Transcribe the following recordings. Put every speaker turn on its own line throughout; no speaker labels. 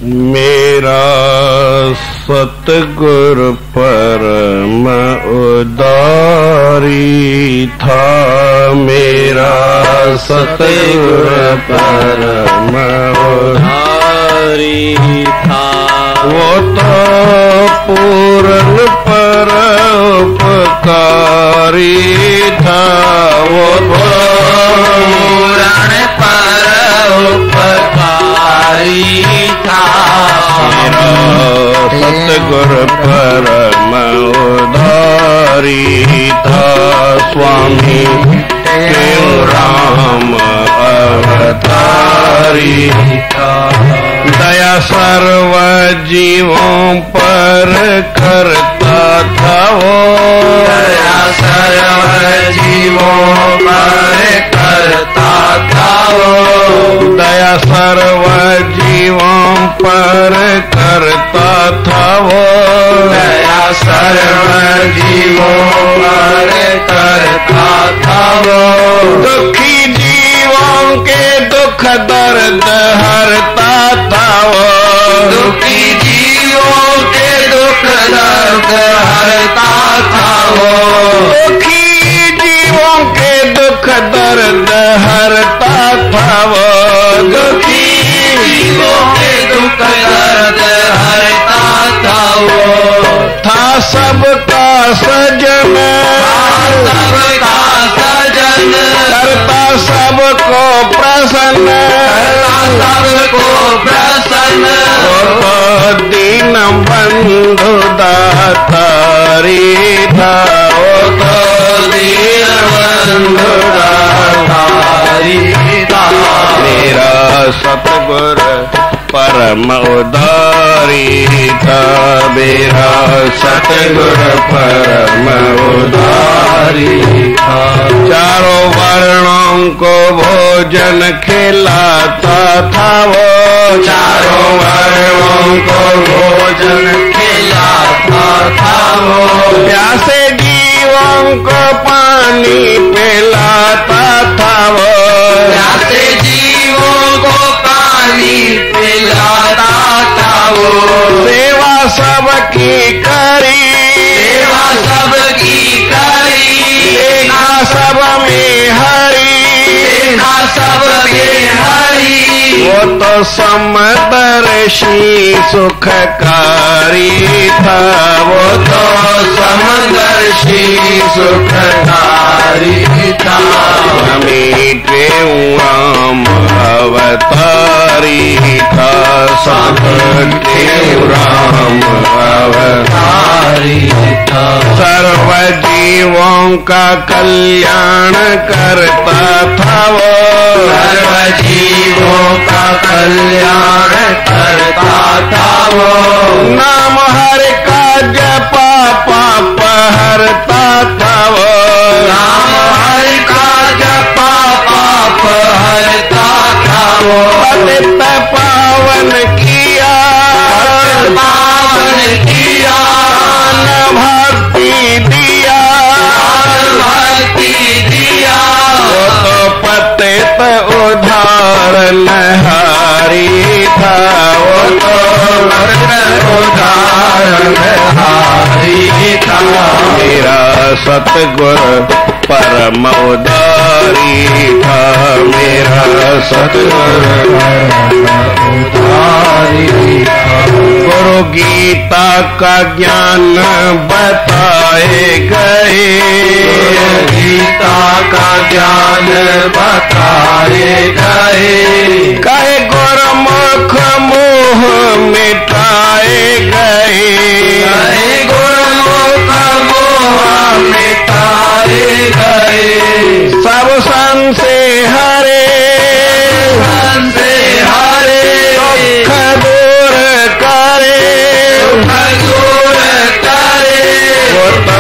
मेरा सतगुरु परम उदारी था, मेरा सतगुरु परम उदारी था। वो तो पूर्ण परोपकारी था, वो पूर्ण परोपकारी था। मेरा सतगुरु परम उदारी था, स्वामी क्यों राम अवतारी था। दया सर्व जीवों पर करता था वो, दया सर्व जीवों पर करता था वो, दया सर्व जीवों पर करता था वो, दया सर्व जीवों पर करता था वो। दुखी जीवों के दुख दर्द हरता था वो, दुखी जीवों के दुख दर्द हरता था वो, दुखी जीवों के दुख दर्द हरता था वो, दुखी जीवों के दुख दर्द हरता था वो। था सबका सजन, सबका सजन, करता सबको प्रसन्न, करता सबको प्रसन्न। वो तो दीन बंधु दातारी था, वो तो दीन बंधु दातारी था। मेरा सतगुरु परम उदारी था, मेरा सतगुरु परम उदारी था। चारों वर्णों को भोजन खिलाता था वो, चारों वर्णों को भोजन खिलाता था वो। प्यासे जीवों को पानी पिलाता था वो, प्यासे जीवों को पानी पिलाता था वो। सेवा सबकी करी, सेवा सबकी करी, देखा सब में हरी, देखा सब में हरी। वो तो समदर्शी सुखकारी था, वो तो समदर्शी सुखकारी था। मीठे राम अवतारी था, सामर्थ्य राम अवतारी था। सर्व जीवों का कल्याण करता था वो, सर्व जीवों का कल्याण करता था वो। नाम हरि का जपा पाप हरता था वो, नाम हरि का जपा पाप हरता था वो। पतित पावन किया, पावन किया, भक्ति दिया, भक्ति दिया। वो तो पतित उदाहरण हारी था, वो तो उदाहरण हारी था। मेरा सतगुरु परम उदारी था, मेरा सतगुरु परम उदारी था। गुरु गीता का ज्ञान बताए गए, गीता का ज्ञान बताए गए। कहे गुरुमुख मोह मिटाए गए, कहे गुरुमुख मोह मिटाए गए। सब संसे हरे, संसे हरे, दुख दूर करे, दुख दूर करे। वो तो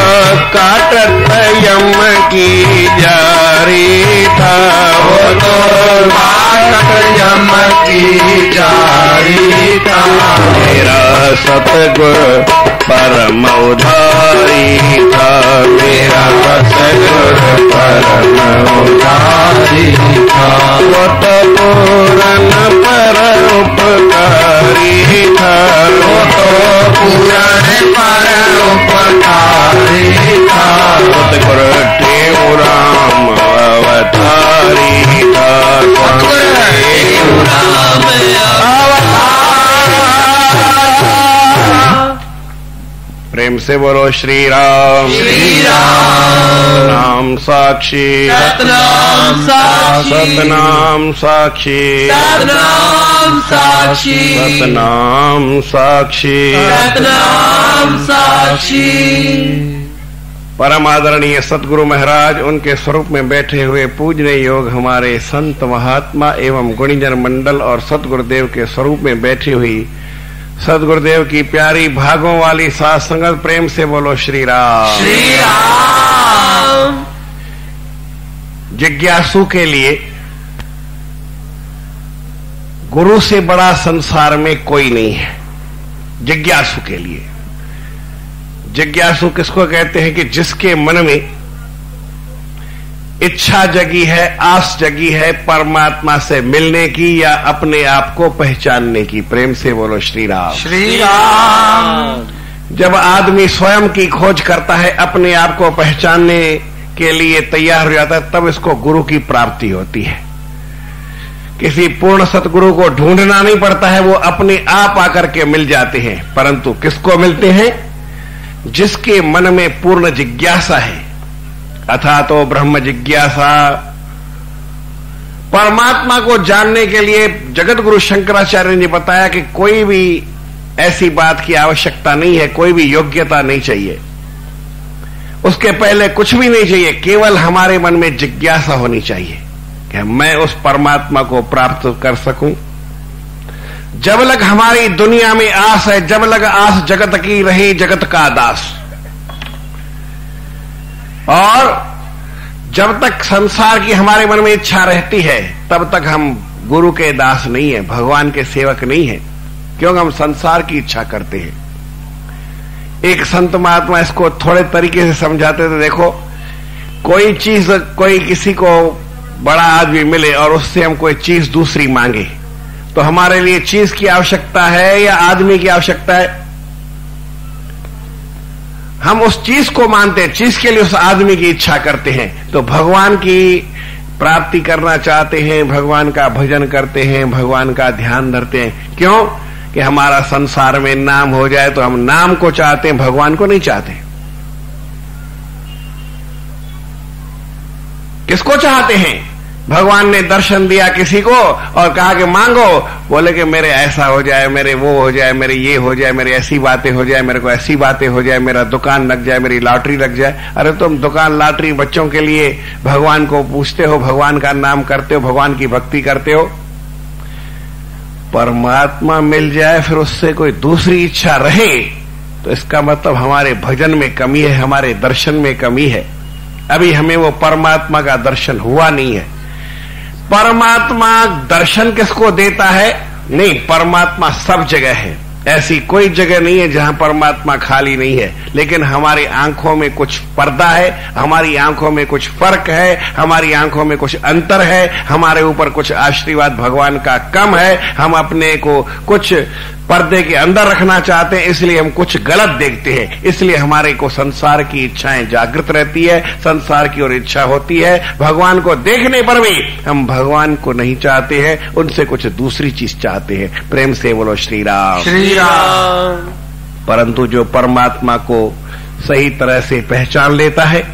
काटत यम की जारी था, वो तो काटत यम की जारी था। मेरा सतगुरु परम उदारी था, मेरा सतगुरु परम उदारी था। वो तो पूर्ण परोपकारी प्रेम से बोलो श्री राम।
श्री राम
नाम साक्षी,
सतनाम साक्षी,
सतनाम साक्षी,
सतनाम साक्षी,
सतनाम साक्षी,
सतनाम साक्षी।
परम आदरणीय सतगुरु महाराज, उनके स्वरूप में बैठे हुए पूजनीय योग हमारे संत महात्मा एवं गुणीजन मंडल और सतगुरुदेव के स्वरूप में बैठी हुई सतगुरुदेव की प्यारी भागों वाली साथ संगत, प्रेम से बोलो श्री राम।
श्री राम।
जिज्ञासु के लिए गुरु से बड़ा संसार में कोई नहीं है। जिज्ञासु के लिए, जिज्ञासु किसको कहते हैं कि जिसके मन में इच्छा जगी है, आस जगी है परमात्मा से मिलने की या अपने आप को पहचानने की। प्रेम से बोलो श्री राम।
श्री राम।
जब आदमी स्वयं की खोज करता है, अपने आप को पहचानने के लिए तैयार हो जाता है, तब इसको गुरु की प्राप्ति होती है। किसी पूर्ण सतगुरु को ढूंढना नहीं पड़ता है, वो अपने आप आकर के मिल जाते हैं। परंतु किसको मिलते हैं? जिसके मन में पूर्ण जिज्ञासा है। अथा तो ब्रह्म जिज्ञासा। परमात्मा को जानने के लिए जगत गुरु शंकराचार्य ने बताया कि कोई भी ऐसी बात की आवश्यकता नहीं है, कोई भी योग्यता नहीं चाहिए, उसके पहले कुछ भी नहीं चाहिए, केवल हमारे मन में जिज्ञासा होनी चाहिए कि मैं उस परमात्मा को प्राप्त कर सकूं। जब लग हमारी दुनिया में आस है, जब लग आस जगत की रही जगत का दास। और जब तक संसार की हमारे मन में इच्छा रहती है, तब तक हम गुरु के दास नहीं है, भगवान के सेवक नहीं है, क्योंकि हम संसार की इच्छा करते हैं। एक संत महात्मा इसको थोड़े तरीके से समझाते थे, देखो कोई चीज, कोई किसी को बड़ा आदमी मिले और उससे हम कोई चीज दूसरी मांगे, तो हमारे लिए चीज की आवश्यकता है या आदमी की आवश्यकता है? हम उस चीज को मानते हैं, चीज के लिए उस आदमी की इच्छा करते हैं। तो भगवान की प्राप्ति करना चाहते हैं, भगवान का भजन करते हैं, भगवान का ध्यान धरते हैं। क्यों? कि हमारा संसार में नाम हो जाए, तो हम नाम को चाहते हैं, भगवान को नहीं चाहते। किसको चाहते हैं? भगवान ने दर्शन दिया किसी को और कहा कि मांगो, बोले कि मेरे ऐसा हो जाए, मेरे वो हो जाए, मेरे ये हो जाए, मेरी ऐसी बातें हो जाए, मेरे को ऐसी बातें हो जाए, मेरा दुकान लग जाए, मेरी लॉटरी लग जाए। अरे तुम दुकान लॉटरी बच्चों के लिए भगवान को पूछते हो, भगवान का नाम करते हो, भगवान की भक्ति करते हो। परमात्मा मिल जाए फिर उससे कोई दूसरी इच्छा रहे, तो इसका मतलब हमारे भजन में कमी है, हमारे दर्शन में कमी है। अभी हमें वो परमात्मा का दर्शन हुआ नहीं है। परमात्मा दर्शन किसको देता है? नहीं, परमात्मा सब जगह है, ऐसी कोई जगह नहीं है जहां परमात्मा खाली नहीं है। लेकिन हमारी आंखों में कुछ पर्दा है, हमारी आंखों में कुछ फर्क है, हमारी आंखों में कुछ अंतर है, हमारे ऊपर कुछ आशीर्वाद भगवान का कम है। हम अपने को कुछ पर्दे के अंदर रखना चाहते हैं, इसलिए हम कुछ गलत देखते हैं। इसलिए हमारे को संसार की इच्छाएं जागृत रहती है, संसार की ओर इच्छा होती है। भगवान को देखने पर भी हम भगवान को नहीं चाहते हैं, उनसे कुछ दूसरी चीज चाहते हैं। प्रेम से बोलो श्री राम।
श्री राम।
परंतु जो परमात्मा को सही तरह से पहचान लेता है,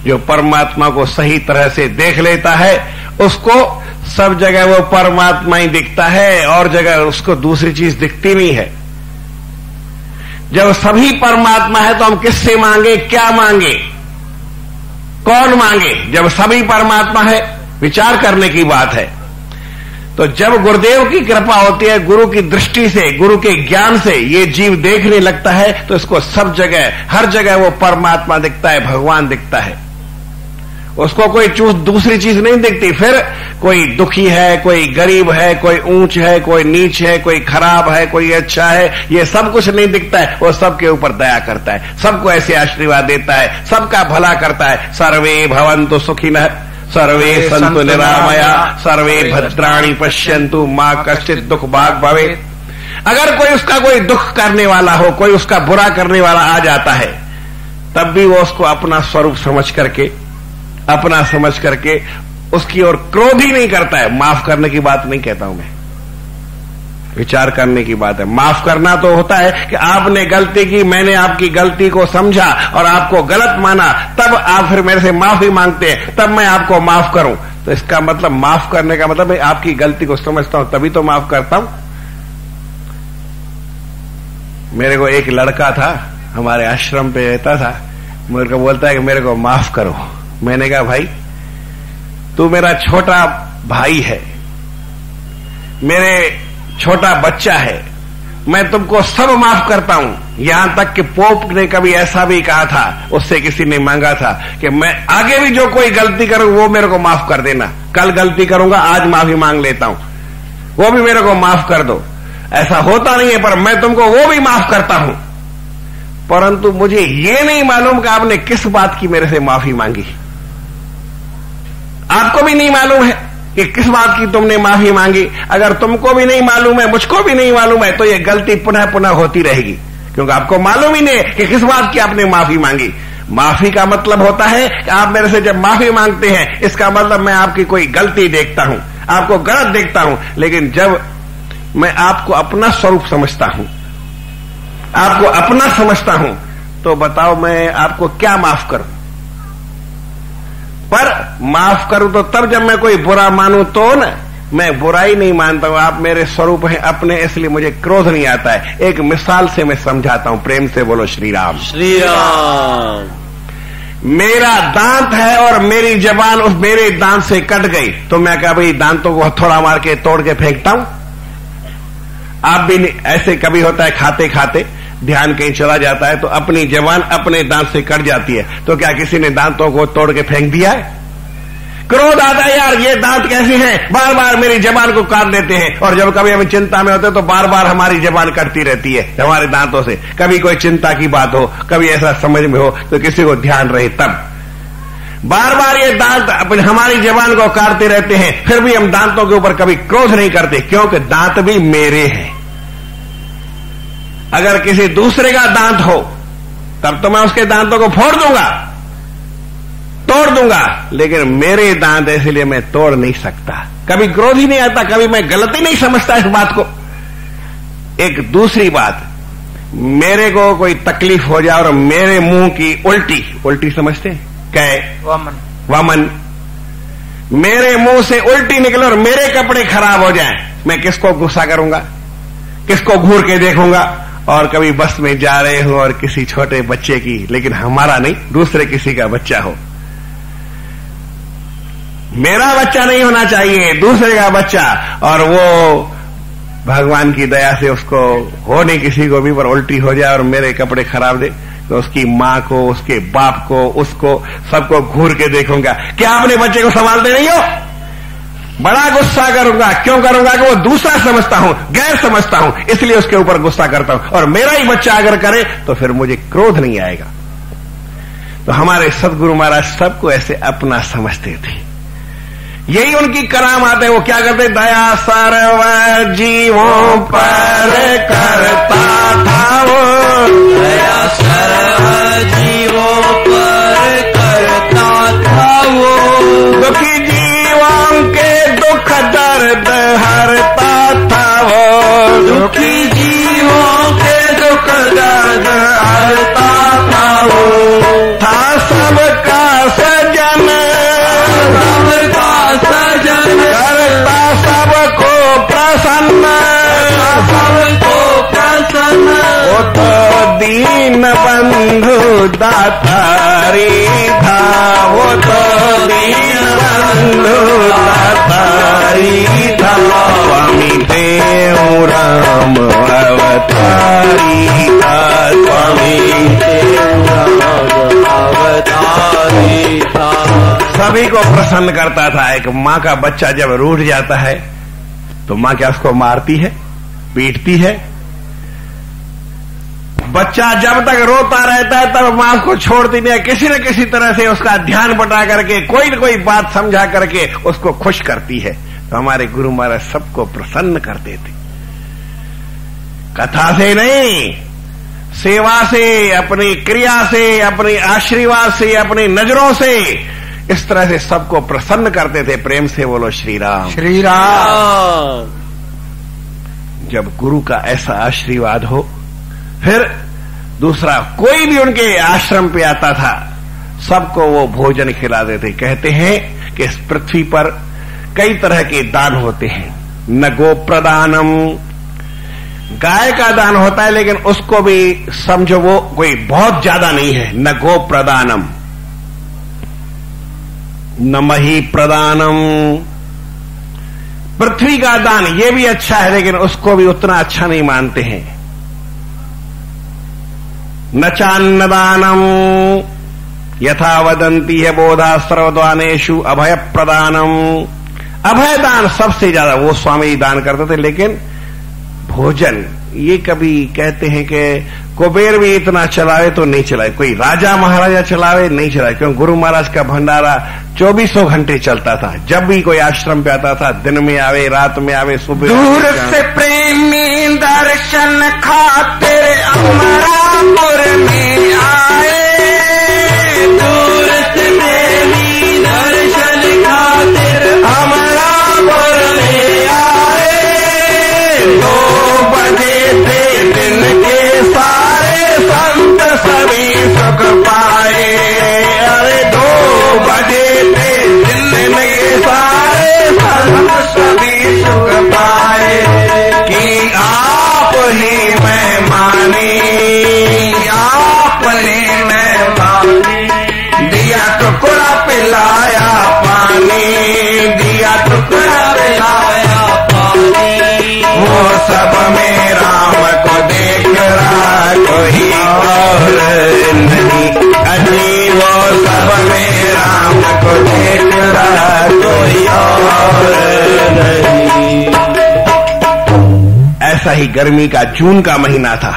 जो परमात्मा को सही तरह से देख लेता है, उसको सब जगह वो परमात्मा ही दिखता है और जगह उसको दूसरी चीज दिखती नहीं है। जब सभी परमात्मा है तो हम किससे मांगे, क्या मांगे, कौन मांगे? जब सभी परमात्मा है, विचार करने की बात है। तो जब गुरुदेव की कृपा होती है, गुरु की दृष्टि से, गुरु के ज्ञान से ये जीव देखने लगता है, तो इसको सब जगह, हर जगह वो परमात्मा दिखता है, भगवान दिखता है। उसको कोई दूसरी चीज नहीं दिखती। फिर कोई दुखी है, कोई गरीब है, कोई ऊंच है, कोई नीच है, कोई खराब है, कोई अच्छा है, ये सब कुछ नहीं दिखता है। वो सबके ऊपर दया करता है, सबको ऐसे आशीर्वाद देता है, सबका भला करता है। सर्वे भवन्तु सुखिनः, सर्वे सन्तु निरामया, सर्वे भद्राणि पश्यन्तु, मा कश्चित् दुःख भाग् भवेत्। अगर कोई उसका कोई दुख करने वाला हो, कोई उसका बुरा करने वाला आ जाता है, तब भी वो उसको अपना स्वरूप समझ करके उसकी ओर क्रोध ही नहीं करता है। माफ करने की बात नहीं कहता हूं मैं, विचार करने की बात है। माफ करना तो होता है कि आपने गलती की, मैंने आपकी गलती को समझा और आपको गलत माना, तब आप फिर मेरे से माफी मांगते हैं, तब मैं आपको माफ करूं। तो इसका मतलब माफ करने का मतलब मैं आपकी गलती को समझता हूं तभी तो माफ करता हूं। मेरे को एक लड़का था, हमारे आश्रम पे रहता था, मेरे को बोलता है कि मेरे को माफ करो। मैंने कहा भाई तू मेरा छोटा भाई है, मेरे छोटा बच्चा है, मैं तुमको सब माफ करता हूं। यहां तक कि पोप ने कभी ऐसा भी कहा था, उससे किसी ने मांगा था कि मैं आगे भी जो कोई गलती करूं वो मेरे को माफ कर देना, कल गलती करूंगा आज माफी मांग लेता हूं, वो भी मेरे को माफ कर दो। ऐसा होता नहीं है पर मैं तुमको वो भी माफ करता हूं, परंतु मुझे ये नहीं मालूम कि आपने किस बात की मेरे से माफी मांगी। आपको भी नहीं मालूम है कि किस बात की तुमने माफी मांगी। अगर तुमको भी नहीं मालूम है, मुझको भी नहीं मालूम है, तो ये गलती पुनः पुनः होती रहेगी, क्योंकि आपको मालूम ही नहीं कि किस बात की आपने माफी मांगी। माफी का मतलब होता है कि आप मेरे से जब माफी मांगते हैं, इसका मतलब मैं आपकी कोई गलती देखता हूं, आपको गलत देखता हूं। लेकिन जब मैं आपको अपना स्वरूप समझता हूं, आपको अपना समझता हूं, तो बताओ मैं आपको क्या माफ करूं। पर माफ करूं तो तब जब मैं कोई बुरा मानूं तो न, मैं बुराई नहीं मानता हूं, आप मेरे स्वरूप हैं अपने, इसलिए मुझे क्रोध नहीं आता है। एक मिसाल से मैं समझाता हूं, प्रेम से बोलो श्री राम।
श्री राम।
मेरा दांत है और मेरी जबान उस मेरे दांत से कट गई, तो मैं क्या भाई दांतों को हथौड़ा मार के तोड़ के फेंकता हूं। आप भी ऐसे कभी होता है, खाते खाते ध्यान कहीं चला जाता है तो अपनी जबान अपने दांत से कट जाती है, तो क्या किसी ने दांतों को तोड़ के फेंक दिया है? क्रोध आता है, यार ये दांत कैसे हैं, बार बार मेरी जबान को काट देते हैं। और जब कभी हम चिंता में होते हैं तो बार बार हमारी जबान कटती रहती है हमारे दांतों से। कभी कोई चिंता की बात हो, कभी ऐसा समझ में हो तो किसी को ध्यान रहे, तब बार बार ये दांत अपनी हमारी जबान को काटते रहते हैं, फिर भी हम दांतों के ऊपर कभी क्रोध नहीं करते, क्योंकि दांत भी मेरे हैं। अगर किसी दूसरे का दांत हो तब तो मैं उसके दांतों को फोड़ दूंगा, तोड़ दूंगा, लेकिन मेरे दांत इसलिए मैं तोड़ नहीं सकता। कभी क्रोध ही नहीं आता, कभी मैं गलती नहीं समझता इस बात को। एक दूसरी बात, मेरे को कोई तकलीफ हो जाए और मेरे मुंह की उल्टी, उल्टी समझते हैं क्या? वामन। मेरे मुंह से उल्टी निकले और मेरे कपड़े खराब हो जाएं, मैं किसको गुस्सा करूंगा, किसको घूर के देखूंगा? और कभी बस में जा रहे हो और किसी छोटे बच्चे की, लेकिन हमारा नहीं, दूसरे किसी का बच्चा हो, मेरा बच्चा नहीं होना चाहिए, दूसरे का बच्चा, और वो भगवान की दया से उसको हो नहीं किसी को भी, पर उल्टी हो जाए और मेरे कपड़े खराब दे, तो उसकी मां को, उसके बाप को, उसको सबको घूर के देखूंगा, क्या अपने बच्चे को संभालते नहीं हो? बड़ा गुस्सा करूंगा। क्यों करूंगा? कि वो दूसरा समझता हूं, गैर समझता हूं, इसलिए उसके ऊपर गुस्सा करता हूं। और मेरा ही बच्चा अगर करे तो फिर मुझे क्रोध नहीं आएगा। तो हमारे सद्गुरु महाराज सबको ऐसे अपना समझते थे, यही उनकी करामात है। वो क्या करते? दया सर्व जीवों पर करता था वो,
दया सर्व जीवों पर करता था वो,
दुखी जीवों के दुख दर्द हरता था वो,
दुखी जीवों के दुख दर्द हरता था वो,
था सबका सजन,
सबका सजन,
करता सबको प्रसन्न,
सबको प्रसन्न,
वो तो दीन बंधु दातारी था, वो तो दीन बंधु दातारी था, स्वामी देव राम अवतारी था, स्वामी देव राम अवतारी था। सभी को प्रसन्न करता था। एक मां का बच्चा जब रूठ जाता है तो मां क्या उसको मारती है, पीटती है? बच्चा जब तक रोता रहता है तब मां को छोड़ती नहीं, किसी न किसी तरह से उसका ध्यान बटा करके कोई न कोई बात समझा करके उसको खुश करती है। तो हमारे गुरु महाराज सबको प्रसन्न करते थे, कथा से नहीं, सेवा से, अपनी क्रिया से, अपने आशीर्वाद से, अपनी नजरों से। इस तरह से सबको प्रसन्न करते थे। प्रेम से बोलो श्री राम।
श्री राम।
जब गुरु का ऐसा आशीर्वाद हो, फिर दूसरा कोई भी उनके आश्रम पे आता था, सबको वो भोजन खिलाते थे। कहते हैं कि इस पृथ्वी पर कई तरह के दान होते हैं। न गो प्रदानम, गाय का दान होता है, लेकिन उसको भी समझो वो कोई बहुत ज्यादा नहीं है। न गो प्रदानम, न मही प्रदानम। पृथ्वी का दान ये भी अच्छा है, लेकिन उसको भी उतना अच्छा नहीं मानते हैं। न चान्नदानम यथा वदंती है बोधा सर्वद्वानेषु अभय प्रदानम। अभय दान सबसे ज्यादा वो स्वामी दान करते थे, लेकिन भोजन ये कभी कहते हैं कि कुबेर भी इतना चलावे तो नहीं चलाए, कोई राजा महाराजा चलावे नहीं चलाए, क्योंकि गुरु महाराज का भंडारा 24 घंटे चलता था। जब भी कोई आश्रम पे आता था, दिन में आवे, रात में आवे, सुबह
दूर से प्रेमी दर्शन खातिर अमरापुर में आए। दूर से प्रेमी दर्शन खातिर अमरापुर में आए। 2 बजे थे दिन के सारे संत सभी सुख पाए। अरे 2 बजे थे दिन के सारे संत सभी सुख पाए। कि आप ही मैं माने, आपने मैं माने। दिया टुकड़ा पिलाया पानी, दिया टुकड़ा पिलाया पानी। वो सब में राम को देख रहा कोई और नहीं। अजी वो सब में राम को देख रहा कोई और नहीं।
ऐसा ही गर्मी का जून का महीना था।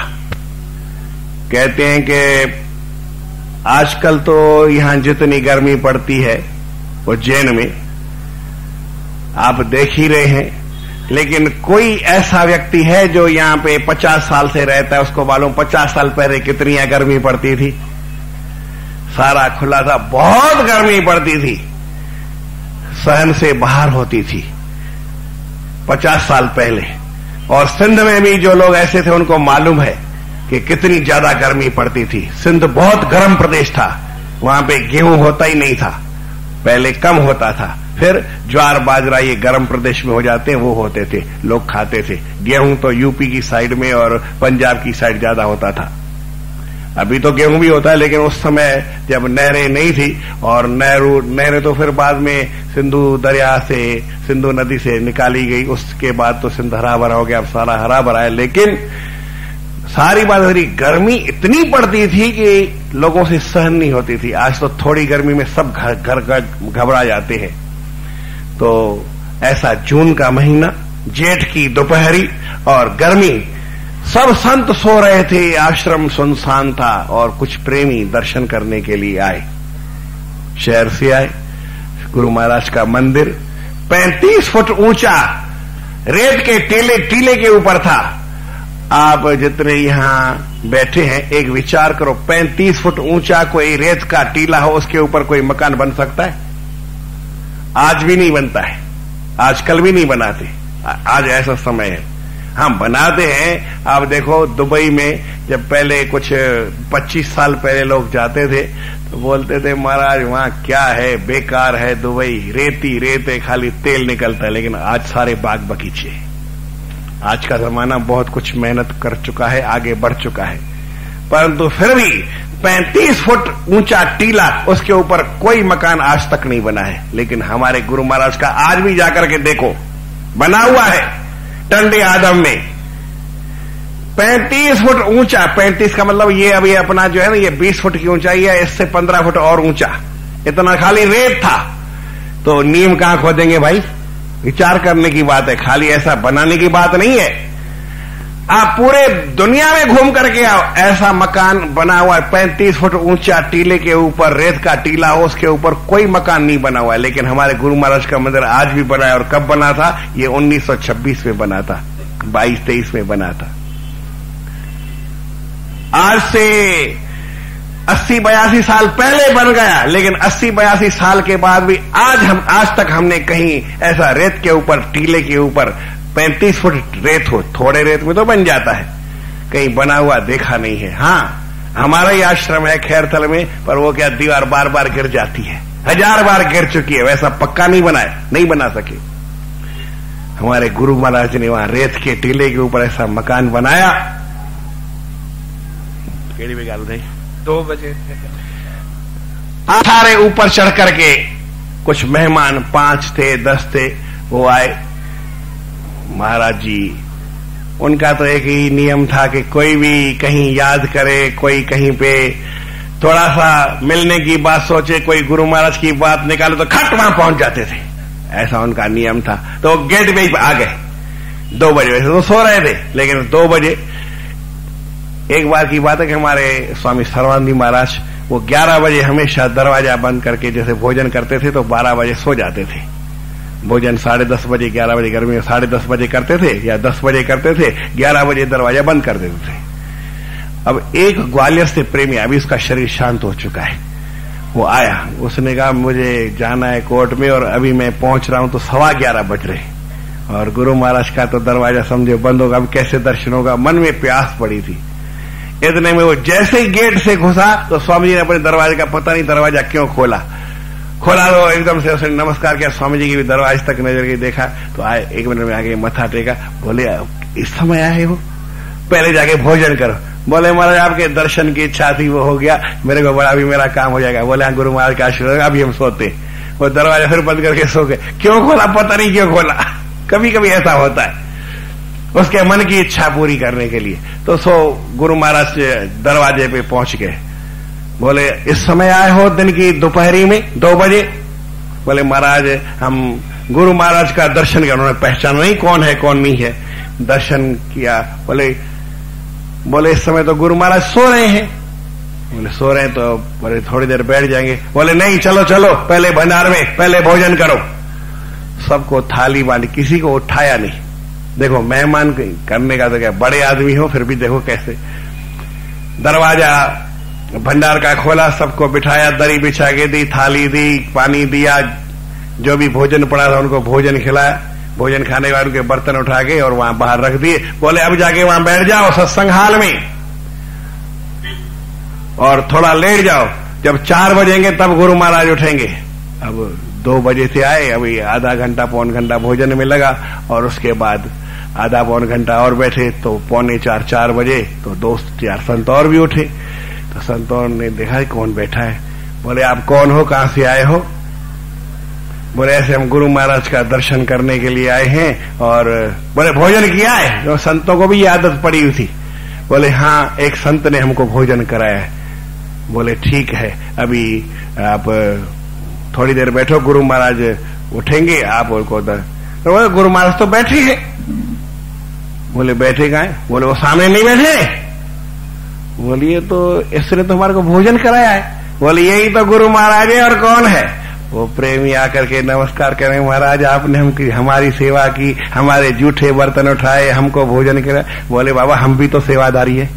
कहते हैं कि आजकल तो यहां जितनी गर्मी पड़ती है उज्जैन में आप देख ही रहे हैं, लेकिन कोई ऐसा व्यक्ति है जो यहां पे 50 साल से रहता है, उसको मालूम 50 साल पहले कितनी गर्मी पड़ती थी। सारा खुला था, बहुत गर्मी पड़ती थी, सहन से बाहर होती थी 50 साल पहले। और सिंध में भी जो लोग ऐसे थे उनको मालूम है कि कितनी ज्यादा गर्मी पड़ती थी। सिंध बहुत गर्म प्रदेश था, वहां पे गेहूं होता ही नहीं था, पहले कम होता था, फिर ज्वार बाजरा ये गर्म प्रदेश में हो जाते हैं, वो होते थे, लोग खाते थे। गेहूं तो यूपी की साइड में और पंजाब की साइड ज्यादा होता था। अभी तो गेहूं भी होता है, लेकिन उस समय जब नहरें नहीं थी, और नहरें तो फिर बाद में सिंधु दरिया से, सिंधु नदी से निकाली गई, उसके बाद तो सिंध हरा भरा हो गया, अब सारा हरा भरा है। लेकिन सारी बात हो रही, गर्मी इतनी पड़ती थी कि लोगों से सहन नहीं होती थी। आज तो थोड़ी गर्मी में सब घर घबरा जाते हैं। तो ऐसा जून का महीना, जेठ की दोपहरी और गर्मी, सब संत सो रहे थे, आश्रम सुनसान था, और कुछ प्रेमी दर्शन करने के लिए आए। शहर से आए। गुरु महाराज का मंदिर 35 फुट ऊंचा रेत के टीले के ऊपर था। आप जितने यहां बैठे हैं, एक विचार करो, 35 फुट ऊंचा कोई रेत का टीला हो, उसके ऊपर कोई मकान बन सकता है? आज भी नहीं बनता है, आजकल भी नहीं बनाते। आज ऐसा समय है, हम बनाते हैं। आप देखो दुबई में जब पहले कुछ 25 साल पहले लोग जाते थे तो बोलते थे महाराज वहां क्या है, बेकार है दुबई, रेती रेत है, खाली तेल निकलता है। लेकिन आज सारे बाग बगीचे। आज का जमाना बहुत कुछ मेहनत कर चुका है, आगे बढ़ चुका है, परंतु फिर भी 35 फुट ऊंचा टीला, उसके ऊपर कोई मकान आज तक नहीं बना है। लेकिन हमारे गुरु महाराज का आज भी जाकर के देखो, बना हुआ है टंडे आदम में, 35 फुट ऊंचा। 35 का मतलब ये अभी अपना जो है ना, ये 20 फुट की ऊंचाई है, इससे 15 फुट और ऊंचा। इतना खाली रेत था, तो नीम कहां खोदेंगे भाई? विचार करने की बात है, खाली ऐसा बनाने की बात नहीं है। आप पूरे दुनिया में घूम करके आओ, ऐसा मकान बना हुआ है 35 फुट ऊंचा, टीले के ऊपर रेत का टीला हो, उसके ऊपर कोई मकान नहीं बना हुआ है। लेकिन हमारे गुरु महाराज का मंदिर आज भी बना है। और कब बना था? ये 1926 में बना था, 22-23 में बना था। आज से 80-82 साल पहले बन गया, लेकिन 80-82 साल के बाद भी आज तक हमने कहीं ऐसा रेत के ऊपर, टीले के ऊपर 35 फुट रेत हो, थोड़े रेत में तो बन जाता है, कहीं बना हुआ देखा नहीं है। हाँ, हमारा ही आश्रम है खैरथल में, पर वो क्या दीवार बार बार गिर जाती है, 1000 बार गिर चुकी है, वैसा पक्का नहीं बना सके। हमारे गुरु महाराज ने वहां रेत के टीले के ऊपर ऐसा मकान बनाया। केड़ी भी गाल नहीं,
2 बजे
सारे ऊपर चढ़ करके, कुछ मेहमान 5 थे 10 थे, वो आए। महाराज जी, उनका तो एक ही नियम था कि कोई भी कहीं याद करे, कोई कहीं पे थोड़ा सा मिलने की बात सोचे, कोई गुरु महाराज की बात निकाले तो खट वहां पहुंच जाते थे, ऐसा उनका नियम था। तो गेट पे आ गए 2 बजे, वैसे तो सो रहे थे, लेकिन 2 बजे। एक बार की बात है कि हमारे स्वामी सर्वानंद महाराज वो 11 बजे हमेशा दरवाजा बंद करके जैसे भोजन करते थे, तो 12 बजे सो जाते थे। भोजन 10:30 बजे, 11 बजे, गर्मी में 10:30 बजे करते थे या 10 बजे करते थे, 11 बजे दरवाजा बंद कर देते थे। अब एक ग्वालियर से प्रेमी, अभी उसका शरीर शांत हो चुका है, वो आया, उसने कहा मुझे जाना है कोर्ट में और अभी मैं पहुंच रहा हूं तो 11:15 बज रहे, और गुरु महाराज का तो दरवाजा समझे बंद होगा, अब कैसे दर्शन होगा। मन में प्यास पड़ी थी। इतने में वो जैसे ही गेट से घुसा तो स्वामी जी ने अपने दरवाजे का, पता नहीं दरवाजा क्यों खोला तो एकदम से उसने नमस्कार किया, स्वामी जी की भी दरवाजे तक नजर गई, देखा तो आए, 1 मिनट में आगे मत्था टेका, बोले इस समय आए हो, पहले जाके भोजन करो। बोले महाराज आपके दर्शन की इच्छा थी, वो हो गया, मेरे को बड़ा, अभी मेरा काम हो जाएगा। बोले गुरु महाराज का आशीर्वाद, अभी हम सोते। वो दरवाजा फिर बंद करके सो गए। क्यों खोला पता नहीं क्यों खोला, कभी कभी ऐसा होता है, उसके मन की इच्छा पूरी करने के लिए। तो गुरु महाराज दरवाजे पे पहुंच गए। बोले इस समय आए हो दिन की दोपहरी में 2 बजे? बोले महाराज हम गुरु महाराज का दर्शन किया। उन्होंने पहचाना नहीं कौन है कौन नहीं है, दर्शन किया। बोले इस समय तो गुरु महाराज सो रहे हैं। बोले सो रहे हैं तो बोले थोड़ी देर बैठ जाएंगे। बोले नहीं, चलो चलो पहले भंडार में, पहले भोजन करो। सबको थाली बांधी, किसी को उठाया नहीं। देखो मेहमान करने का तो क्या, बड़े आदमी हो फिर भी देखो कैसे। दरवाजा भंडार का खोला, सबको बिठाया, दरी बिछा के दी, थाली दी, पानी दिया, जो भी भोजन पड़ा था उनको भोजन खिलाया। भोजन खाने के बाद उनके बर्तन उठा के और वहां बाहर रख दिए। बोले अब जाके वहां बैठ जाओ सत्संग हाल में और थोड़ा लेट जाओ, जब 4 बजेंगे तब गुरु महाराज उठेंगे। अब 2 बजे से आए, अभी आधा घंटा पौन घंटा भोजन में लगा और उसके बाद आधा पौन घंटा और बैठे तो 3:45-4 बजे तो दोस्त 4 संत और भी उठे। तो संतों ने देखा कौन बैठा है। बोले आप कौन हो, कहां से आए हो? बोले ऐसे हम गुरु महाराज का दर्शन करने के लिए आए हैं। और बोले भोजन किया है? तो संतों को भी आदत पड़ी हुई थी। बोले हाँ, एक संत ने हमको भोजन कराया है। बोले ठीक है, अभी आप थोड़ी देर बैठो, गुरु महाराज उठेंगे आप उनको तो बोले गुरु महाराज तो बैठे हैं। बोले बैठे कहाँ हैं? बोले वो सामने नहीं बैठे। बोलिए तो इसने तो हमारे को भोजन कराया है। बोले यही तो गुरु महाराज है, और कौन है? वो प्रेमी आकर के नमस्कार करें, महाराज आपने हमारी सेवा की, हमारे जूठे बर्तन उठाए, हमको भोजन कराया। बोले बाबा हम भी तो सेवादारी है।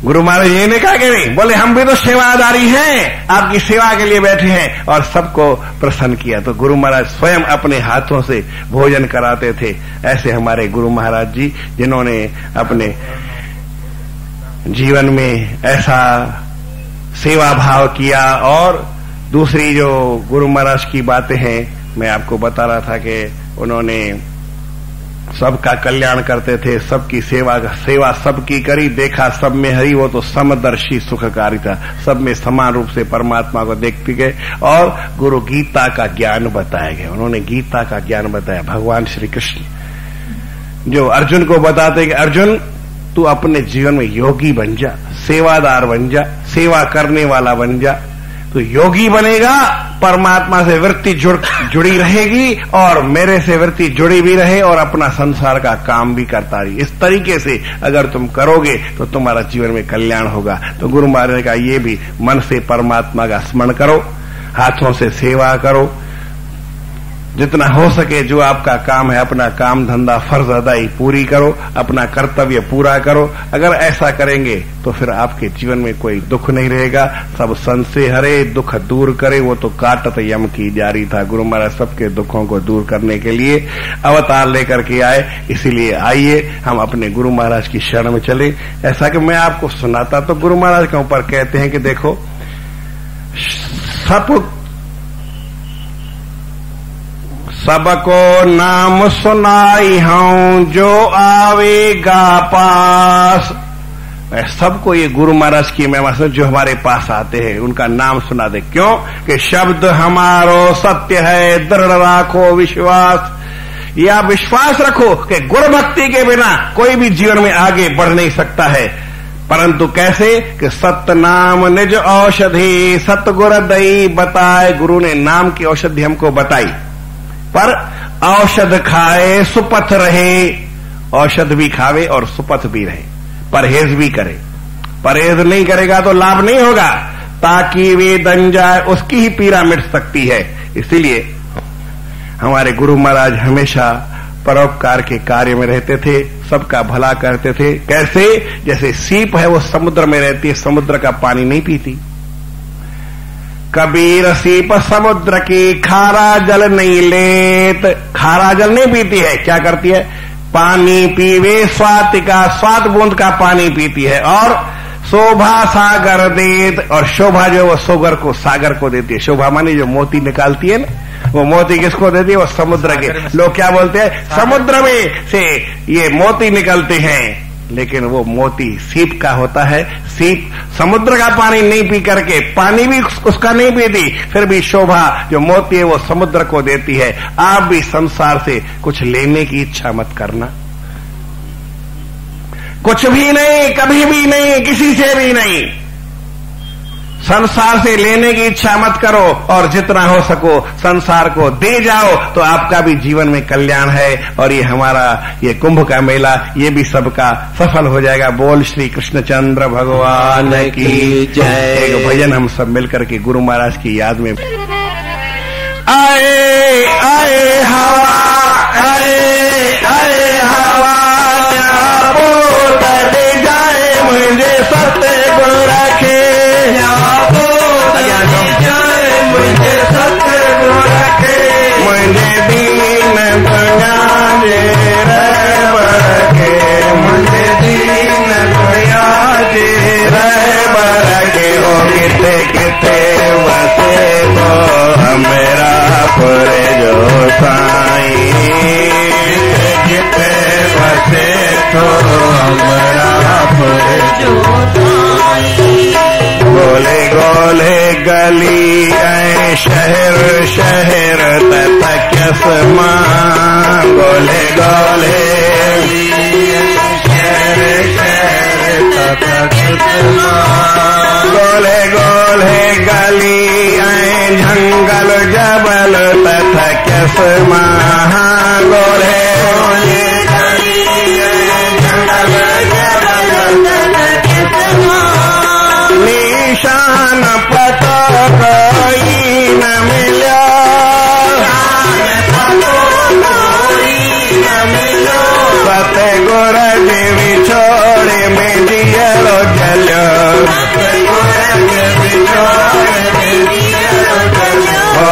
गुरु महाराज ये ने कहा कि नहीं? बोले हम भी तो सेवादारी हैं, आपकी सेवा के लिए बैठे हैं। और सबको प्रसन्न किया। तो गुरु महाराज स्वयं अपने हाथों से भोजन कराते थे। ऐसे हमारे गुरु महाराज जी, जिन्होंने अपने जीवन में ऐसा सेवा भाव किया। और दूसरी जो गुरु महाराज की बातें हैं, मैं आपको बता रहा था कि उन्होंने सबका कल्याण करते थे, सबकी सेवा सबकी करी, देखा सब में हरि, वो तो समदर्शी सुखकारी था। सब में समान रूप से परमात्मा को देखते गए। और गुरु गीता का ज्ञान बताया गया। उन्होंने गीता का ज्ञान बताया। भगवान श्री कृष्ण जो अर्जुन को बताते कि अर्जुन तू अपने जीवन में योगी बन जा, सेवादार बन जा, सेवा करने वाला बन जा। तो योगी बनेगा, परमात्मा से वृत्ति जुड़ी रहेगी और मेरे से वृत्ति जुड़ी भी रहे और अपना संसार का काम भी करता रही। इस तरीके से अगर तुम करोगे तो तुम्हारा जीवन में कल्याण होगा। तो गुरु महाराज ने कहा ये भी मन से परमात्मा का स्मरण करो, हाथों से सेवा करो, जितना हो सके जो आपका काम है, अपना काम धंधा फर्ज अदाई पूरी करो, अपना कर्तव्य पूरा करो। अगर ऐसा करेंगे तो फिर आपके जीवन में कोई दुख नहीं रहेगा। सब संशय हरे दुख दूर करे, वो तो काटत यम की जारी था। गुरु महाराज सबके दुखों को दूर करने के लिए अवतार लेकर के आए। इसीलिए आइए हम अपने गुरु महाराज की शरण में चले। ऐसा कि मैं आपको सुनाता तो गुरु महाराज के ऊपर कहते हैं कि देखो, सबको नाम सुनाई हूं जो आवेगा पास। सबको ये गुरु महाराज की महिमा से जो हमारे पास आते हैं उनका नाम सुना दे। क्यों कि शब्द हमारो सत्य है, दृढ़ राखो विश्वास। या विश्वास रखो कि गुरु भक्ति के बिना कोई भी जीवन में आगे बढ़ नहीं सकता है। परंतु कैसे कि सत्य नाम निज औषधि, सतगुर दई बताए। गुरु ने नाम की औषधि हमको बताई, पर औषध खाए सुपथ रहे। औषध भी खावे और सुपथ भी रहे, परहेज भी करे। परहेज नहीं करेगा तो लाभ नहीं होगा। ताकि वे दन जाए, उसकी ही पीड़ा मिट सकती है। इसीलिए हमारे गुरु महाराज हमेशा परोपकार के कार्य में रहते थे, सबका भला करते थे। कैसे? जैसे सीप है वो समुद्र में रहती है, समुद्र का पानी नहीं पीती। कबीर सीप समुद्र की खारा जल नहीं लेत। खारा जल नहीं पीती है, क्या करती है? पानी पीवे स्वाति का, स्वात बूंद का पानी पीती है। और शोभा सागर देत, और शोभा जो वो सोगर को, सागर को देती है। शोभा मानी जो मोती निकालती है ना, वो मोती किसको देती है? वो समुद्र के। लोग क्या बोलते हैं? समुद्र में से ये मोती निकलते हैं, लेकिन वो मोती सीप का होता है। सीप समुद्र का पानी नहीं पी करके, पानी भी उसका नहीं पीती, फिर भी शोभा जो मोती है वो समुद्र को देती है। आप भी संसार से कुछ लेने की इच्छा मत करना, कुछ भी नहीं, कभी भी नहीं, किसी से भी नहीं। संसार से लेने की इच्छा मत करो, और जितना हो सको संसार को दे जाओ, तो आपका भी जीवन में कल्याण है। और ये हमारा ये कुंभ का मेला, ये भी सबका सफल हो जाएगा। बोल श्री कृष्णचंद्र भगवान की जय। एक भजन हम सब मिलकर के गुरु महाराज की याद में। आए आए हवा, आए आए हवा, दे जाए मुझे सतगुरु रखे। मुझे सतगुरु रखे, मुझे दीन दुनिया जे रखे, मुझे दीन दुनिया जे रखे। ओ किथे किथे वसे तो हमेरा पुरे जो साईं, किथे वसे तो हमेरा पुरे जो साईं। गोले गोले गली ऐ शहर शहर तथा कसमा, गोले गोले शहर शहर तथा कसमा, गोले गोले गली ऐ जंगल जबल तथा कसमा, गोले गोले गली ऐ जंगल जबल तथा कसमा। निशान पता कोई न मिला, सतगुर देवी छोड़े में दियरो जलो,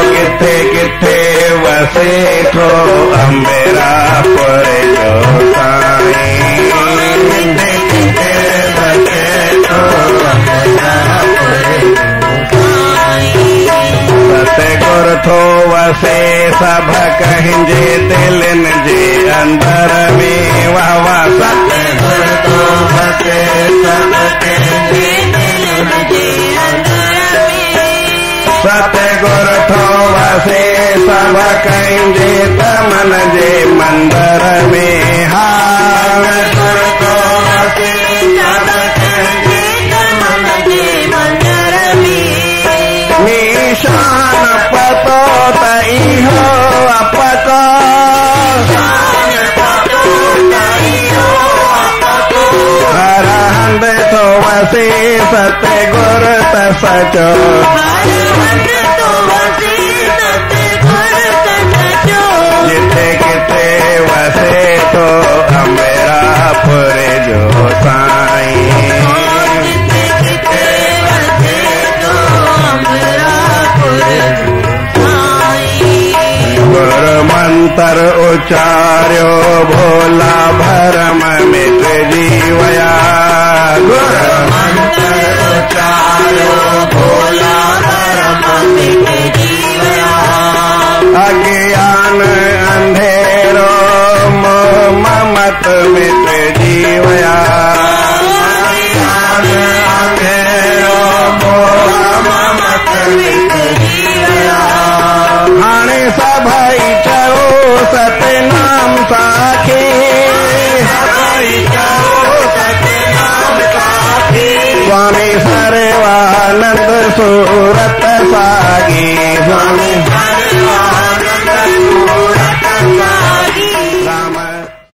किथे किथे वसे थो अम्बेरा पुरे जो साईं, किथे वसे थो सतगुर थो वसे सभ कहिंजे दिलन जे अंदर में। वाह वाह। सतगुर थो वसे सभ कहिंजे दिलन जे अंदर में, सतगुर थो वसे सभ कहिंजे तमन जे मंदर में। हार थो वसे सभ कहिंजे तमन जे मंदर में। निशान पतो तई हो अपतो, हर हंद तो वसे सतगुर तसचो, मंत्र उचार्यो